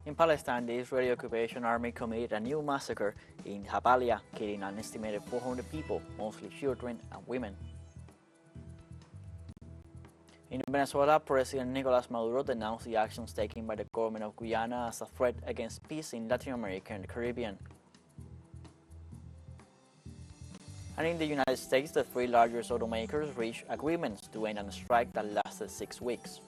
In Palestine, the Israeli occupation army committed a new massacre in Jabalia, killing an estimated 400 people, mostly children and women. In Venezuela, President Nicolas Maduro denounced the actions taken by the government of Guyana as a threat against peace in Latin America and the Caribbean. And in the United States, the three largest automakers reached agreements to end a strike that lasted 6 weeks.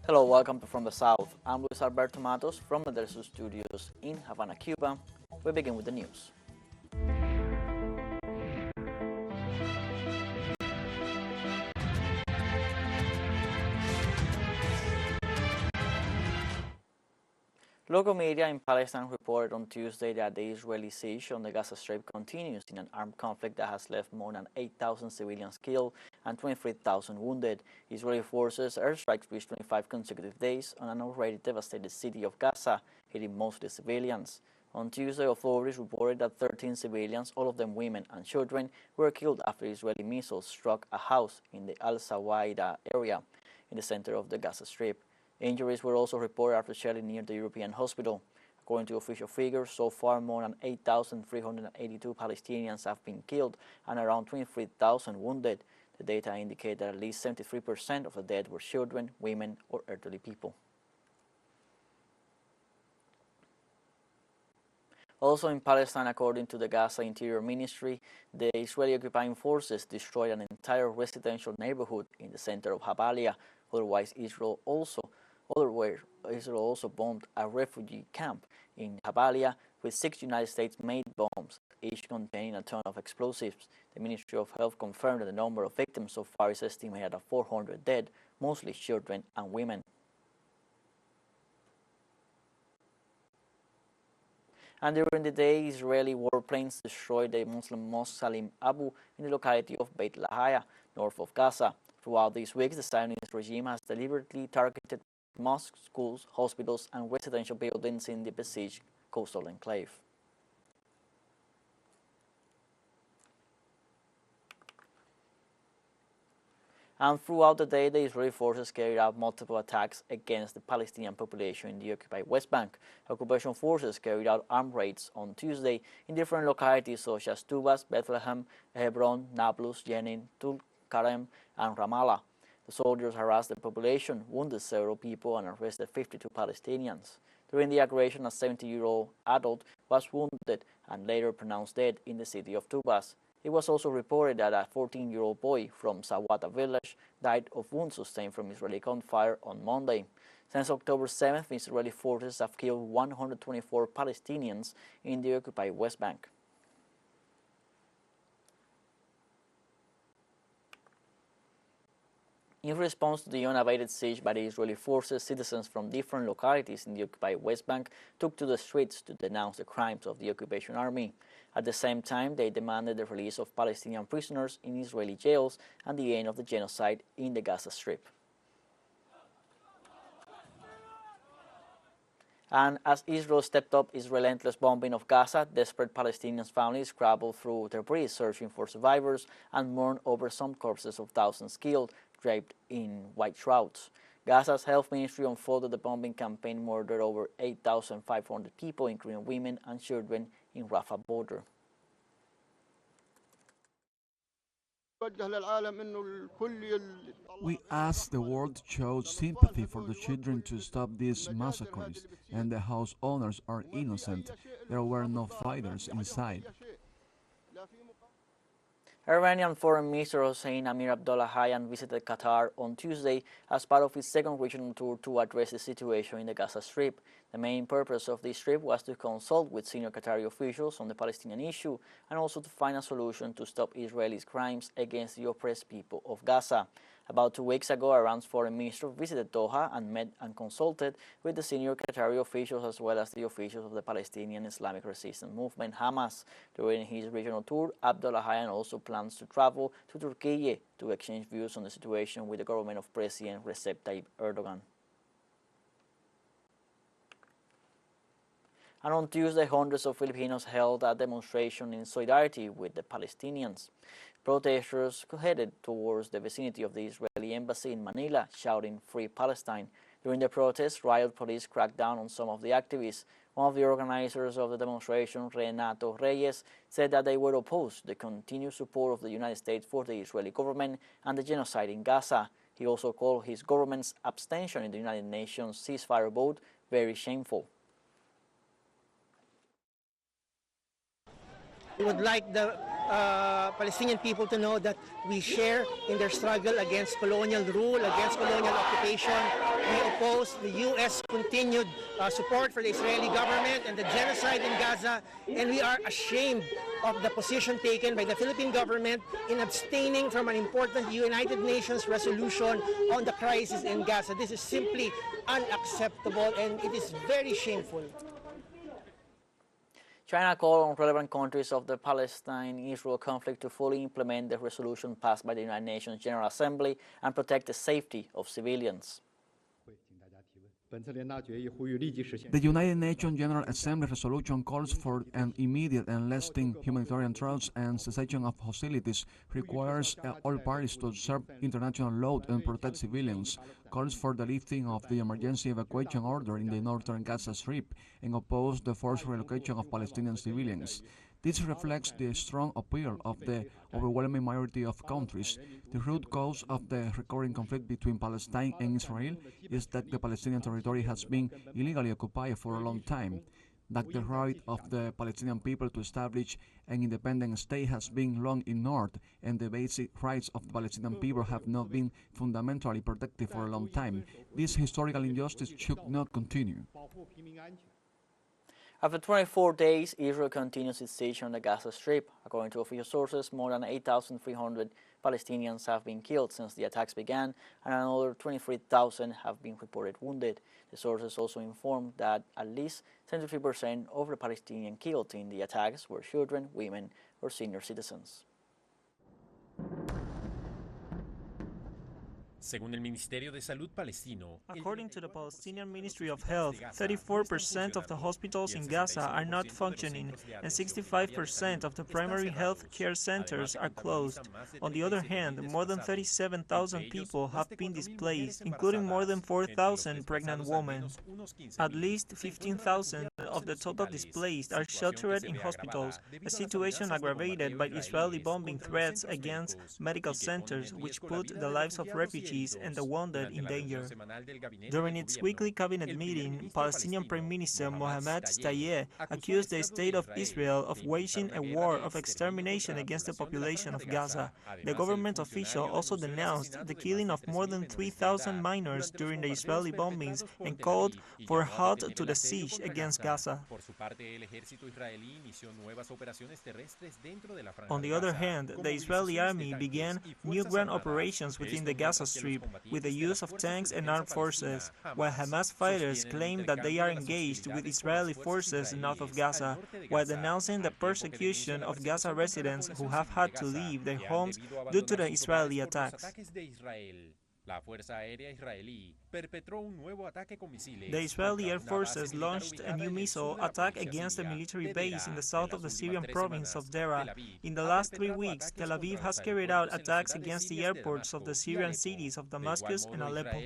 Hello, welcome to From the South. I'm Luis Alberto Matos from the TeleSUR studios in Havana, Cuba. We begin with the news. Local media in Palestine reported on Tuesday that the Israeli siege on the Gaza Strip continues in an armed conflict that has left more than 8,000 civilians killed and 23,000 wounded. Israeli forces airstrikes reached 25 consecutive days on an already devastated city of Gaza, hitting mostly civilians. On Tuesday, authorities reported that 13 civilians, all of them women and children, were killed after Israeli missiles struck a house in the Al-Sawaida area in the center of the Gaza Strip. Injuries were also reported after shelling near the European hospital. According to official figures, so far more than 8,382 Palestinians have been killed and around 23,000 wounded. The data indicate that at least 73% of the dead were children, women, or elderly people. Also in Palestine, according to the Gaza Interior Ministry, the Israeli occupying forces destroyed an entire residential neighborhood in the center of Jabalia. Otherwise, Israel also bombed a refugee camp in Jabalia with 6 United States-made bombs, each containing a ton of explosives. The Ministry of Health confirmed that the number of victims so far is estimated at 400 dead, mostly children and women. And during the day, Israeli warplanes destroyed the Muslim mosque Salim Abu in the locality of Beit Lahaya, north of Gaza. Throughout these weeks, the Zionist regime has deliberately targeted mosques, schools, hospitals, and residential buildings in the besieged coastal enclave. And throughout the day, the Israeli forces carried out multiple attacks against the Palestinian population in the occupied West Bank. Occupation forces carried out armed raids on Tuesday in different localities such as Tubas, Bethlehem, Hebron, Nablus, Jenin, Tulkarem, and Ramallah. The soldiers harassed the population, wounded several people, and arrested 52 Palestinians. During the aggression, a 70-year-old adult was wounded and later pronounced dead in the city of Tubas. It was also reported that a 14-year-old boy from Sawata village died of wounds sustained from Israeli gunfire on Monday. Since October 7th, Israeli forces have killed 124 Palestinians in the occupied West Bank. In response to the unabated siege by the Israeli forces, citizens from different localities in the occupied West Bank took to the streets to denounce the crimes of the occupation army. At the same time, they demanded the release of Palestinian prisoners in Israeli jails and the end of the genocide in the Gaza Strip. And as Israel stepped up its relentless bombing of Gaza, desperate Palestinian families scrambled through debris searching for survivors and mourned over some corpses of thousands killed, draped in white shrouds. Gaza's health ministry unfolded the bombing campaign murdered over 8,500 people, including women and children, in Rafah border. We ask the world to show sympathy for the children to stop these massacres, and the house owners are innocent. There were no fighters inside. Iranian Foreign Minister Hossein Amir-Abdollahian visited Qatar on Tuesday as part of his second regional tour to address the situation in the Gaza Strip. The main purpose of this trip was to consult with senior Qatari officials on the Palestinian issue and also to find a solution to stop Israelis' crimes against the oppressed people of Gaza. About 2 weeks ago, Iran's foreign minister visited Doha and met and consulted with the senior Qatari officials as well as the officials of the Palestinian Islamic Resistance Movement, Hamas. During his regional tour, Abdollahian also plans to travel to Turkey to exchange views on the situation with the government of President Recep Tayyip Erdogan. And on Tuesday, hundreds of Filipinos held a demonstration in solidarity with the Palestinians. Protesters headed towards the vicinity of the Israeli embassy in Manila, shouting "Free Palestine." During the protest, riot police cracked down on some of the activists. One of the organizers of the demonstration, Renato Reyes, said that they were opposed to the continued support of the United States for the Israeli government and the genocide in Gaza. He also called his government's abstention in the United Nations ceasefire vote very shameful. We would like the Palestinian people to know that we share in their struggle against colonial rule, against colonial occupation. We oppose the U.S. continued support for the Israeli government and the genocide in Gaza, and we are ashamed of the position taken by the Philippine government in abstaining from an important United Nations resolution on the crisis in Gaza. This is simply unacceptable, and it is very shameful. China called on relevant countries of the Palestine-Israel conflict to fully implement the resolution passed by the United Nations General Assembly and protect the safety of civilians. The United Nations General Assembly resolution calls for an immediate and lasting humanitarian truce and cessation of hostilities, requires all parties to observe international law and protect civilians, calls for the lifting of the emergency evacuation order in the northern Gaza Strip, and oppose the forced relocation of Palestinian civilians. This reflects the strong appeal of the overwhelming majority of countries. The root cause of the recurring conflict between Palestine and Israel is that the Palestinian territory has been illegally occupied for a long time, that the right of the Palestinian people to establish an independent state has been long ignored, and the basic rights of the Palestinian people have not been fundamentally protected for a long time. This historical injustice should not continue. After 24 days, Israel continues its siege on the Gaza Strip. According to official sources, more than 8,300 Palestinians have been killed since the attacks began, and another 23,000 have been reported wounded. The sources also informed that at least 73% of the Palestinians killed in the attacks were children, women, or senior citizens. According to the Palestinian Ministry of Health, 34% of the hospitals in Gaza are not functioning, and 65% of the primary health care centers are closed. On the other hand, more than 37,000 people have been displaced, including more than 4,000 pregnant women. At least 15,000 of the total displaced are sheltered in hospitals, a situation aggravated by Israeli bombing threats against medical centers, which put the lives of refugees and the wounded in danger. During its weekly cabinet meeting, Palestinian Prime Minister Mohammad Shtayyeh accused the State of Israel of waging a war of extermination against the population of Gaza. The government official also denounced the killing of more than 3,000 minors during the Israeli bombings and called for a halt to the siege against Gaza. On the other hand, the Israeli army began new ground operations within the Gaza Strip with the use of tanks and armed forces, while Hamas fighters claim that they are engaged with Israeli forces north of Gaza, while denouncing the persecution of Gaza residents who have had to leave their homes due to the Israeli attacks. The Israeli Air Forces launched a new missile attack against a military base in the south of the Syrian province of Deraa. In the last 3 weeks, Tel Aviv has carried out attacks against the airports of the Syrian cities of Damascus and Aleppo.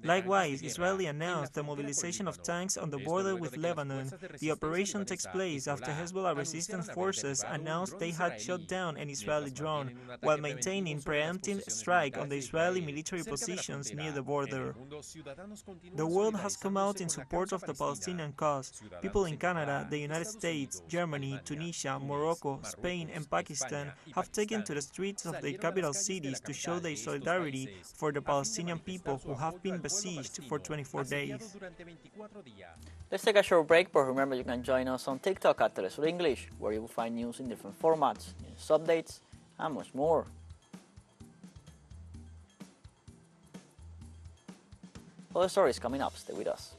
Likewise, Israel announced the mobilization of tanks on the border with Lebanon. The operation takes place after Hezbollah resistance forces announced they had shot down an Israeli drone, while maintaining preemptive strike on the Israeli military positions near the border. The world has come out in support of the Palestinian cause. People in Canada, the United States, Germany, Tunisia, Morocco, Spain, and Pakistan have taken to the streets of their capital cities to show their solidarity for the Palestinian people who have been besieged for 24 days. Let's take a short break, but remember you can join us on TikTok at TeleSUR English, where you will find news in different formats, news updates, and much more. Other stories coming up. Stay with us.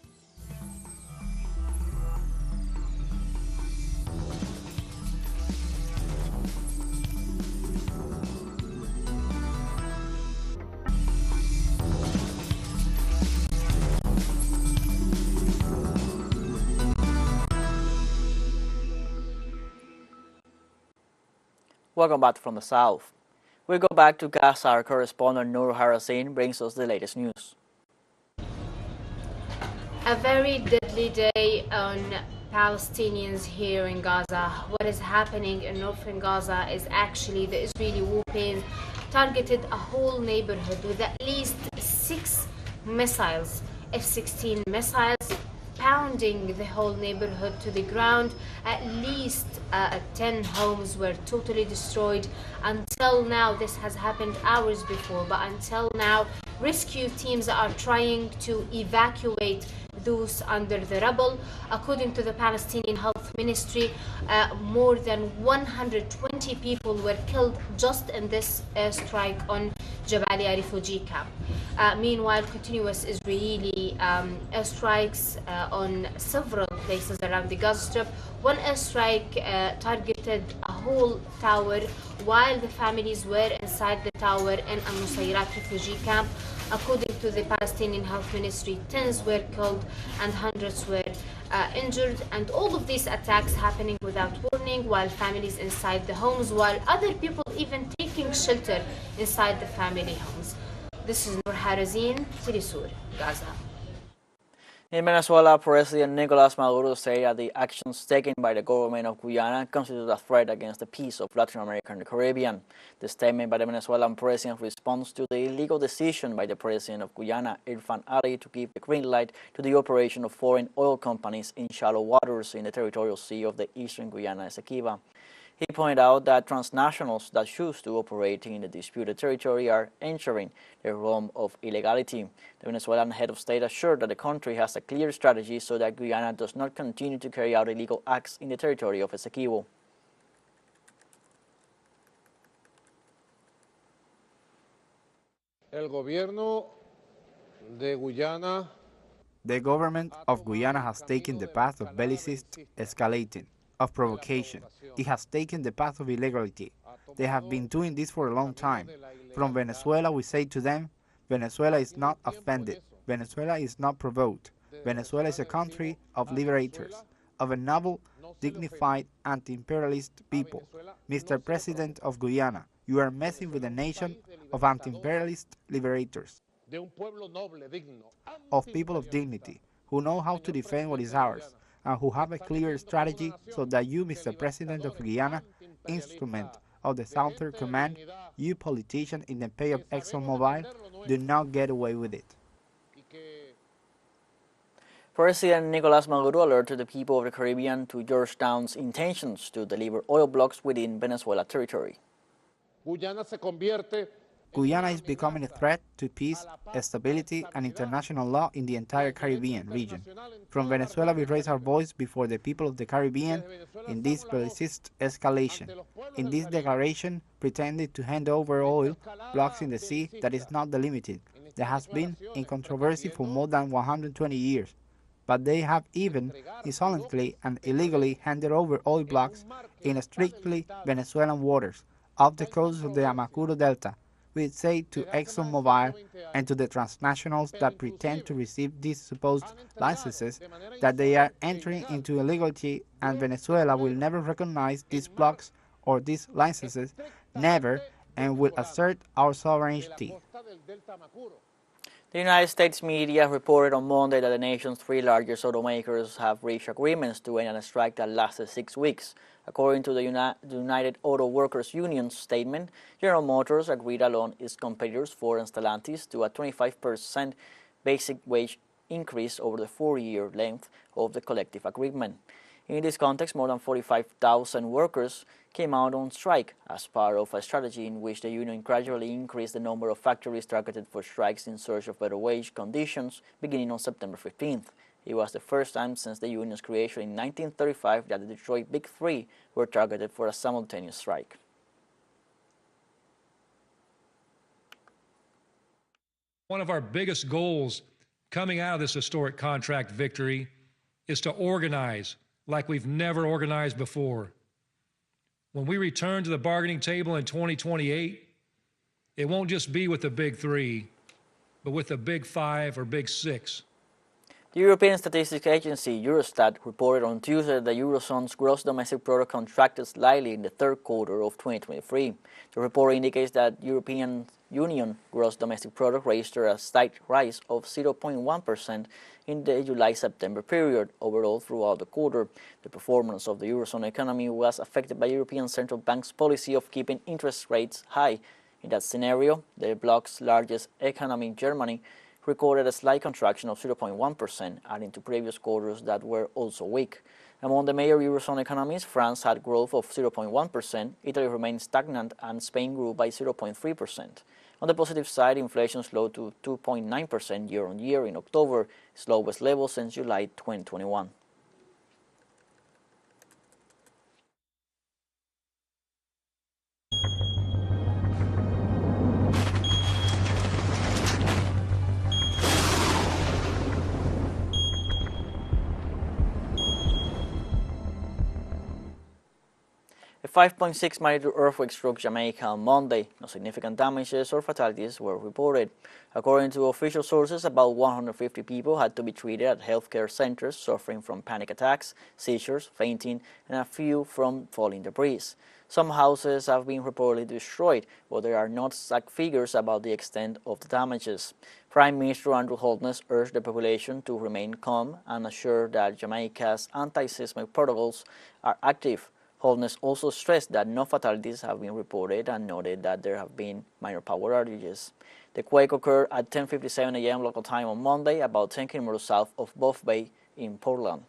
Welcome back from the south. We go back to Gaza. Our correspondent Nur Harasin brings us the latest news. A very deadly day on Palestinians here in Gaza. What is happening in northern Gaza is actually the Israeli warplanes targeted a whole neighborhood with at least 6 missiles, F-16 missiles, pounding the whole neighborhood to the ground. At least 10 homes were totally destroyed. Until now, this has happened hours before, but until now, rescue teams are trying to evacuate those under the rubble. According to the Palestinian Health Ministry, more than 120 people were killed just in this airstrike on Jabalia refugee camp. Meanwhile, continuous Israeli airstrikes on several places around the Gaza Strip. One airstrike targeted a whole tower while the families were inside the tower in a Nusayrat refugee camp. According to the Palestinian Health Ministry, tens were killed and hundreds were injured, and all of these attacks happening without warning while families inside the homes, while other people even taking shelter inside the family homes. This is Nur Harazin, TeleSUR, Gaza. In Venezuela, President Nicolas Maduro said that the actions taken by the government of Guyana constitute a threat against the peace of Latin America and the Caribbean. The statement by the Venezuelan president responds to the illegal decision by the president of Guyana, Irfan Ali, to give the green light to the operation of foreign oil companies in shallow waters in the territorial sea of the eastern Guyana Esequibo. He pointed out that transnationals that choose to operate in the disputed territory are entering the realm of illegality. The Venezuelan head of state assured that the country has a clear strategy so that Guyana does not continue to carry out illegal acts in the territory of Esequibo. El gobierno de Guyana. The government of Guyana has taken the path of bellicist escalating, of provocation. It has taken the path of illegality. They have been doing this for a long time. From Venezuela, we say to them, Venezuela is not offended. Venezuela is not provoked. Venezuela is a country of liberators, of a noble, dignified, anti-imperialist people. Mr. President of Guyana, you are messing with a nation of anti-imperialist liberators, of people of dignity, who know how to defend what is ours, and who have a clear strategy so that you, Mr. President of Guyana, instrument of the Southern Command, you politician in the pay of ExxonMobil, do not get away with it. President Nicolas Maduro alerted the people of the Caribbean to Georgetown's intentions to deliver oil blocks within Venezuela territory. Guyana is becoming a threat to peace, stability, and international law in the entire Caribbean region. From Venezuela, we raise our voice before the people of the Caribbean in this bellicist escalation. In this declaration, pretended to hand over oil blocks in the sea that is not delimited, that has been in controversy for more than 120 years. But they have even insolently and illegally handed over oil blocks in strictly Venezuelan waters, off the coast of the Amacuro Delta. We say to ExxonMobil and to the transnationals that pretend to receive these supposed licenses that they are entering into illegality, and Venezuela will never recognize these blocks or these licenses, never, and will assert our sovereignty. The United States media reported on Monday that the nation's 3 largest automakers have reached agreements to end a strike that lasted 6 weeks. According to the United Auto Workers Union's statement, General Motors agreed along its competitors Ford and Stellantis to a 25% basic wage increase over the 4-year length of the collective agreement. In this context, more than 45,000 workers came out on strike as part of a strategy in which the union gradually increased the number of factories targeted for strikes in search of better wage conditions beginning on September 15th. It was the first time since the union's creation in 1935 that the Detroit Big Three were targeted for a simultaneous strike. One of our biggest goals coming out of this historic contract victory is to organize like we've never organized before. When we return to the bargaining table in 2028, it won't just be with the Big Three, but with the Big Five or Big Six. The European Statistics Agency, Eurostat, reported on Tuesday that the Eurozone's gross domestic product contracted slightly in the third quarter of 2023. The report indicates that European Union gross domestic product registered a slight rise of 0.1% in the July-September period. Overall, throughout the quarter, the performance of the Eurozone economy was affected by European Central Bank's policy of keeping interest rates high. In that scenario, the bloc's largest economy, Germany, recorded a slight contraction of 0.1%, adding to previous quarters that were also weak. Among the major Eurozone economies, France had growth of 0.1%, Italy remained stagnant, and Spain grew by 0.3%. On the positive side, inflation slowed to 2.9% year-on-year in October, its lowest level since July 2021. A 5.6 magnitude earthquake struck Jamaica on Monday. No significant damages or fatalities were reported. According to official sources, about 150 people had to be treated at healthcare centers suffering from panic attacks, seizures, fainting, and a few from falling debris. Some houses have been reportedly destroyed, but there are not exact figures about the extent of the damages. Prime Minister Andrew Holness urged the population to remain calm and assured that Jamaica's anti-seismic protocols are active. Holness also stressed that no fatalities have been reported and noted that there have been minor power outages. The quake occurred at 10:57 a.m. local time on Monday, about 10 kilometers south of Buff Bay in Portland.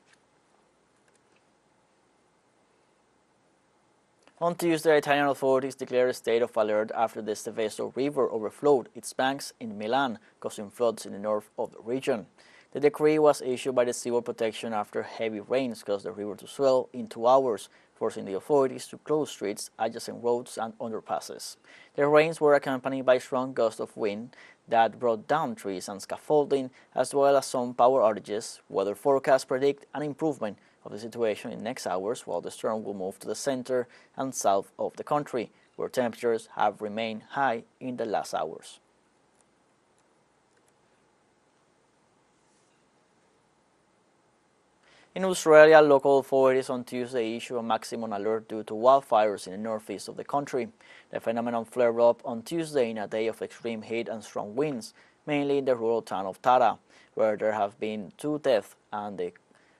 On Tuesday, Italian authorities declared a state of alert after the Seveso River overflowed its banks in Milan, causing floods in the north of the region. The decree was issued by the Civil Protection after heavy rains caused the river to swell in 2 hours, forcing the authorities to close streets, adjacent roads, and underpasses. The rains were accompanied by strong gusts of wind that brought down trees and scaffolding, as well as some power outages. Weather forecasts predict an improvement of the situation in next hours, while the storm will move to the center and south of the country, where temperatures have remained high in the last hours. In Australia, local authorities on Tuesday issued a maximum alert due to wildfires in the northeast of the country. The phenomenon flared up on Tuesday in a day of extreme heat and strong winds, mainly in the rural town of Tara, where there have been 2 deaths and the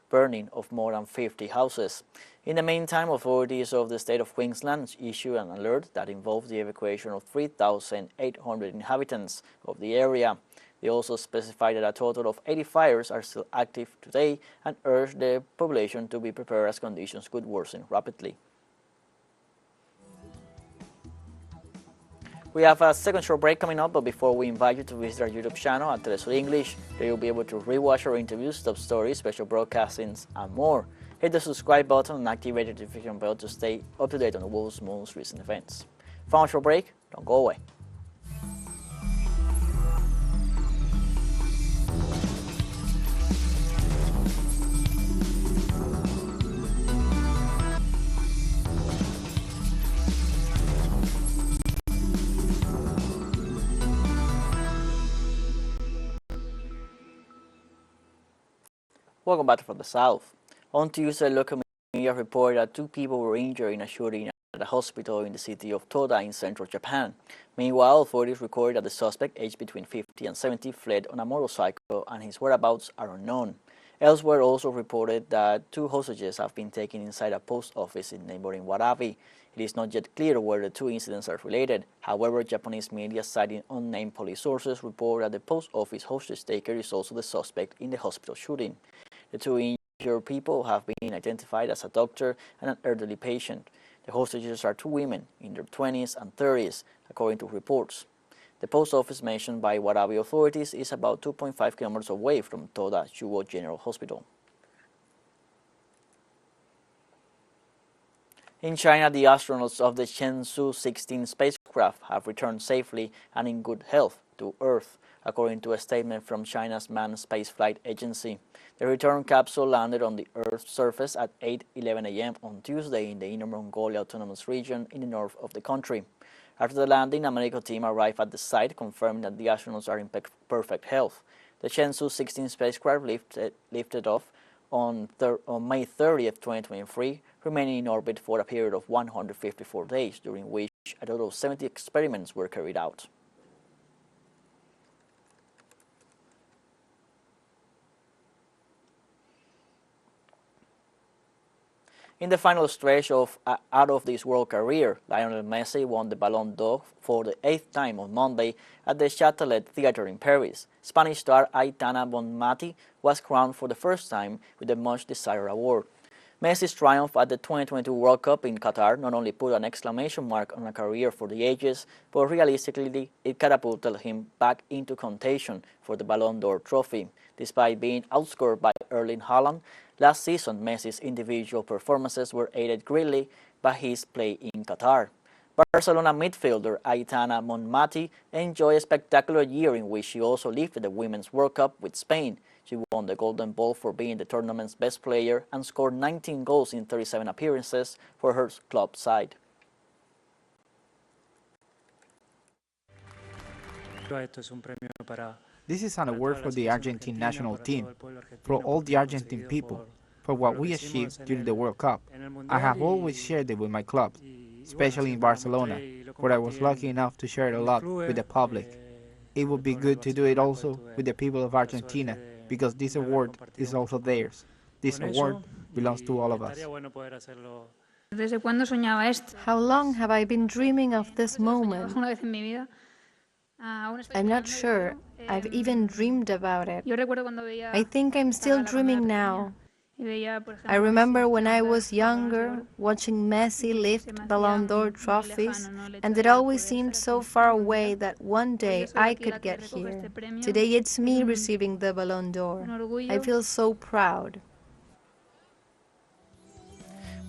burning of more than 50 houses. In the meantime, authorities of the state of Queensland issued an alert that involved the evacuation of 3,800 inhabitants of the area. They also specified that a total of 80 fires are still active today and urged the population to be prepared as conditions could worsen rapidly. We have a second short break coming up, but before we invite you to visit our YouTube channel at TeleSUR English, there you'll be able to rewatch our interviews, top stories, special broadcastings, and more. Hit the subscribe button and activate the notification bell to stay up to date on the world's most recent events. Final short break, don't go away. Welcome back from the south. On Tuesday, local media reported that 2 people were injured in a shooting at a hospital in the city of Toda in central Japan. Meanwhile, authorities recorded that the suspect, aged between 50 and 70, fled on a motorcycle and his whereabouts are unknown. Elsewhere, also reported that 2 hostages have been taken inside a post office in neighboring Warabi. It is not yet clear whether the 2 incidents are related. However, Japanese media citing unnamed police sources report that the post office hostage taker is also the suspect in the hospital shooting. The 2 injured people have been identified as a doctor and an elderly patient. The hostages are 2 women in their 20s and 30s, according to reports. The post office mentioned by Warabi authorities is about 2.5 kilometers away from Toda Chuo General Hospital. In China, the astronauts of the Shenzhou 16 spacecraft have returned safely and in good health to Earth, according to a statement from China's Manned Spaceflight Agency. The return capsule landed on the Earth's surface at 8:11 a.m. on Tuesday in the Inner Mongolia Autonomous Region in the north of the country. After the landing, a medical team arrived at the site, confirming that the astronauts are in perfect health. The Shenzhou 16 spacecraft lifted off on May 30th, 2023, remaining in orbit for a period of 154 days, during which a total of 70 experiments were carried out. In the final stretch of out-of-this-world career, Lionel Messi won the Ballon d'Or for the 8th time on Monday at the Châtelet Theatre in Paris. Spanish star Aitana Bonmati was crowned for the first time with the much-desired award. Messi's triumph at the 2022 World Cup in Qatar not only put an exclamation mark on a career for the ages, but realistically it catapulted him back into contention for the Ballon d'Or trophy. Despite being outscored by Erling Haaland, last season Messi's individual performances were aided greatly by his play in Qatar. Barcelona midfielder Aitana Bonmati enjoyed a spectacular year in which she also lifted the Women's World Cup with Spain. She won the Golden Ball for being the tournament's best player and scored 19 goals in 37 appearances for her club side. This is an award for the Argentine national team, for all the Argentine people, for what we achieved during the World Cup. I have always shared it with my club, especially in Barcelona, where I was lucky enough to share it a lot with the public. It would be good to do it also with the people of Argentina, because this award is also theirs. This award belongs to all of us. How long have I been dreaming of this moment? I'm not sure I've even dreamed about it. I think I'm still dreaming now. I remember when I was younger, watching Messi lift Ballon d'Or trophies, and it always seemed so far away that one day I could get here. Today it's me receiving the Ballon d'Or. I feel so proud.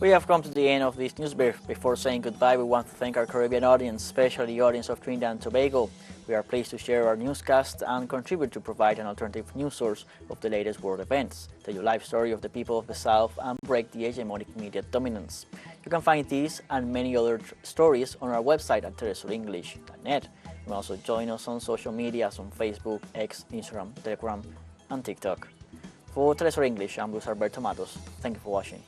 We have come to the end of this news brief. Before saying goodbye, we want to thank our Caribbean audience, especially the audience of Trinidad and Tobago. We are pleased to share our newscast and contribute to provide an alternative news source of the latest world events, tell you live story of the people of the South, and break the hegemonic media dominance. You can find these and many other stories on our website at telesurenglish.net. You can also join us on social media on Facebook, X, Instagram, Telegram, and TikTok. For TeleSUR English, I'm Luis Alberto Matos. Thank you for watching.